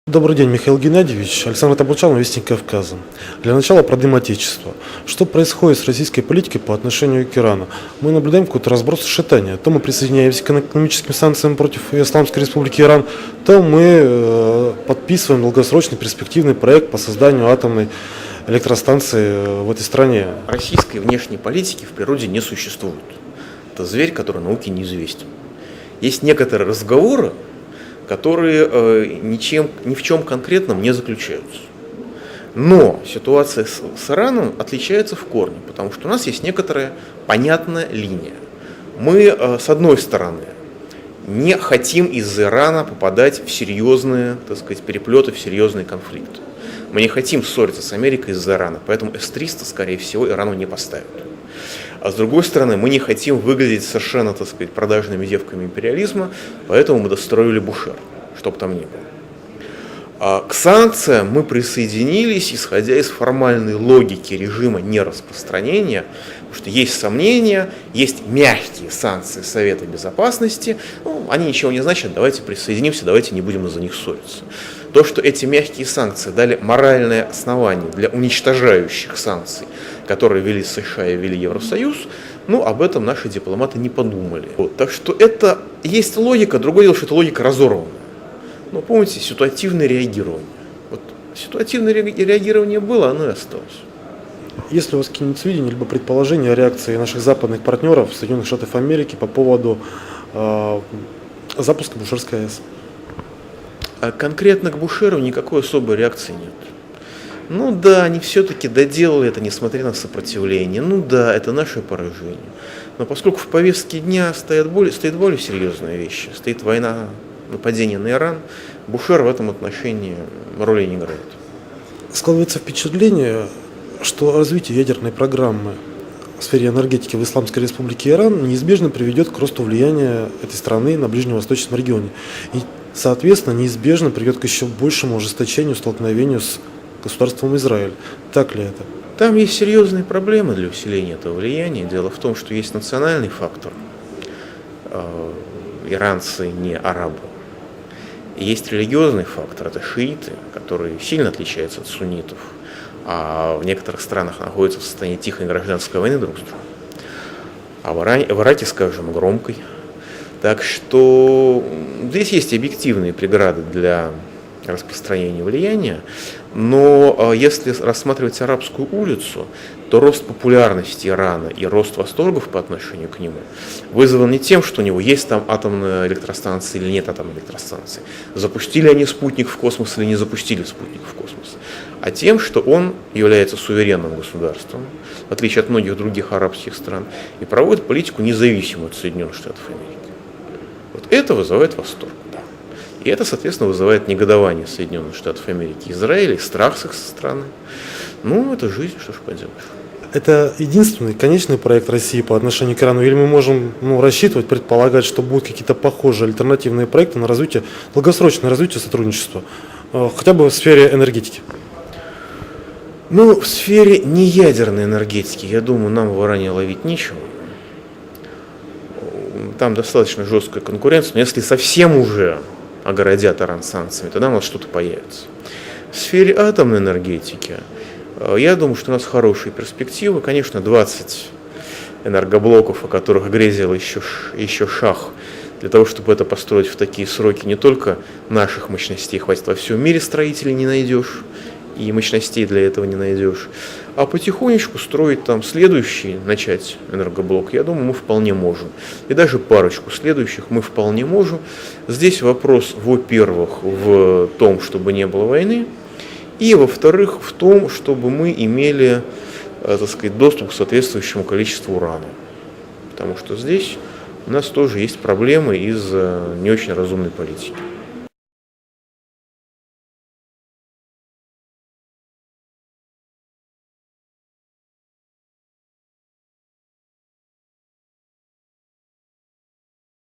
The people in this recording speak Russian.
Добрый день, Михаил Геннадьевич. Александр Табучан, Вестник Кавказа. Для начала про Дым Отечества. Что происходит с российской политикой по отношению к Ирану? Мы наблюдаем какой-то разброс и шатание. То мы присоединяемся к экономическим санкциям против Исламской Республики Иран, то мы подписываем долгосрочный перспективный проект по созданию атомной электростанции в этой стране. Российской внешней политики в природе не существует. Это зверь, который науке неизвестен. Есть некоторые разговоры, которые ни в чем конкретном не заключаются. Но ситуация с Ираном отличается в корне, потому что у нас есть некоторая понятная линия. Мы, с одной стороны, не хотим из Ирана попадать в серьезные, переплеты, в серьезные конфликты. Мы не хотим ссориться с Америкой из-за Ирана, поэтому С-300, скорее всего, Ирану не поставят. А с другой стороны, мы не хотим выглядеть совершенно, продажными девками империализма, поэтому мы достроили Бушер, чтоб там ни было. А к санкциям мы присоединились, исходя из формальной логики режима нераспространения, потому что есть сомнения, есть мягкие санкции Совета Безопасности, они ничего не значат, давайте присоединимся, давайте не будем из-за них ссориться. То, что эти мягкие санкции дали моральное основание для уничтожающих санкций, которые ввели США и ввели Евросоюз, об этом наши дипломаты не подумали. Так что это есть логика, другое дело, что это логика разорванная. Помните, ситуативное реагирование. Ситуативное реагирование было, оно и осталось. Есть ли у вас какие-нибудь сведения, либо предположения о реакции наших западных партнеров Соединенных Штатов Америки по поводу запуска Бушерской АЭС? Конкретно к Бушеру никакой особой реакции нет. Да, они все-таки доделали это, несмотря на сопротивление. Да, это наше поражение. Но поскольку в повестке дня стоят более серьезные вещи, стоит война, нападение на Иран, Бушер в этом отношении роли не играет. Складывается впечатление, что развитие ядерной программы в сфере энергетики в Исламской Республике Иран неизбежно приведет к росту влияния этой страны на ближневосточном регионе. И, соответственно, неизбежно приведет к еще большему ужесточению, столкновению с государством Израиль. Так ли это? Там есть серьезные проблемы для усиления этого влияния. Дело в том, что есть национальный фактор. Иранцы не арабы. И есть религиозный фактор. Это шииты, которые сильно отличаются от суннитов, а в некоторых странах находятся в состоянии тихой гражданской войны друг с другом. А в Ираке, скажем, громкой. Так что здесь есть объективные преграды для распространения влияния, но если рассматривать арабскую улицу, то рост популярности Ирана и рост восторгов по отношению к нему вызван не тем, что у него есть там атомная электростанция или нет атомной электростанции, запустили они спутник в космос или не запустили спутник в космос, а тем, что он является суверенным государством, в отличие от многих других арабских стран, и проводит политику независимую от Соединенных Штатов Америки. Это вызывает восторг. И это, соответственно, вызывает негодование Соединенных Штатов Америки, Израиля, и страх с их стороны. Это жизнь, что ж поделаешь. Это единственный конечный проект России по отношению к Ирану? Или мы можем рассчитывать, предполагать, что будут какие-то похожие альтернативные проекты на развитие, долгосрочное развитие сотрудничества, хотя бы в сфере энергетики? В сфере неядерной энергетики, я думаю, нам в Иране ловить нечего. Там достаточно жесткая конкуренция, но если совсем уже огородят Иран санкциями, тогда у нас что-то появится. В сфере атомной энергетики, я думаю, что у нас хорошие перспективы. Конечно, 20 энергоблоков, о которых грезил еще Шах, для того, чтобы это построить в такие сроки, не только наших мощностей хватит, во всем мире строителей не найдешь, и мощностей для этого не найдешь. А потихонечку строить там следующий, начать энергоблок, я думаю, мы вполне можем. И даже парочку следующих мы вполне можем. Здесь вопрос, во-первых, в том, чтобы не было войны, и, во-вторых, в том, чтобы мы имели, доступ к соответствующему количеству урана. Потому что здесь у нас тоже есть проблемы из не очень разумной политики.